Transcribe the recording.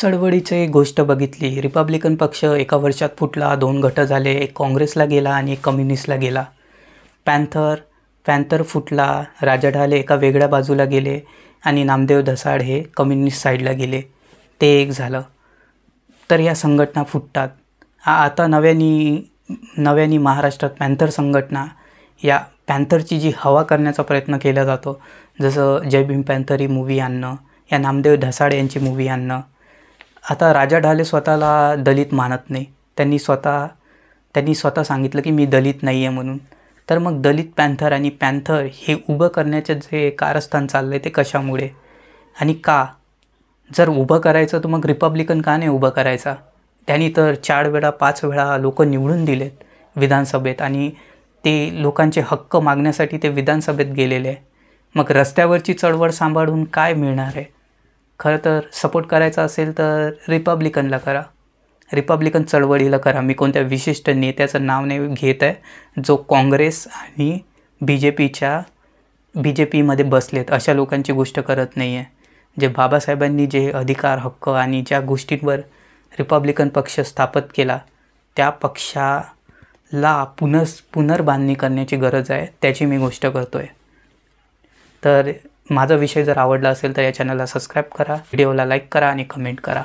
चळवळीची गोष्ट बघितली. रिपब्लिकन पक्ष एका वर्षात फुटला, 2 गट झाले. एक काँग्रेसला गेला आणि एक कम्युनिस्टला गेला. पॅन्थर फुटला, राजा ढाले एका वेगळ्या बाजूला गेले आणि नामदेव धसाड हे कम्युनिस्ट साईडला गेले. ते एक झालं. तर या संघटना फुटतात. आता नव्याने महाराष्ट्रात पॅन्थर संघटना, या पॅन्थरची जी हवा करण्याचा प्रयत्न केला जातो, जसं जय भीम पॅन्थर ही मूव्ही आणणं, या नामदेव धसाड यांची मूव्ही आणणं. आता राजा ढाले स्वतःला दलित मानत नाही. त्यांनी स्वतः सांगितलं की मी दलित नाही आहे म्हणून. तर मग दलित पॅन्थर आणि पॅन्थर हे उभं करण्याचे जे कारस्थान चाललं आहे ते कशामुळे आणि का? जर उभं करायचं तर मग रिपब्लिकन का नाही उभं करायचा? त्यांनी तर 4 वेळा 5 वेळा लोक निवडून दिलेत विधानसभेत आणि ते लोकांचे हक्क मागण्यासाठी ते विधानसभेत गेलेले आहे. मग रस्त्यावरची चळवळ सांभाळून काय मिळणार आहे? खरं तर सपोर्ट करायचा असेल तर रिपब्लिकनला करा, रिपब्लिकन चळवळीला करा. मी कोणत्या विशिष्ट नेत्याचं नाव नाही घेत आहे, जो काँग्रेस आणि बी जे पीमध्ये बसलेत अशा लोकांची गोष्ट करत नाही आहे. जे बाबासाहेबांनी जे अधिकार, हक्क आणि ज्या गोष्टींवर रिपब्लिकन पक्ष स्थापित केला, त्या पक्षाला पुनर्बांधणी करण्याची गरज आहे, त्याची मी गोष्ट करतो आहे. तर माझा विषय जर आवडला असेल तर या चॅनलला सबस्क्राईब करा, व्हिडिओला लाईक करा आणि कमेंट करा.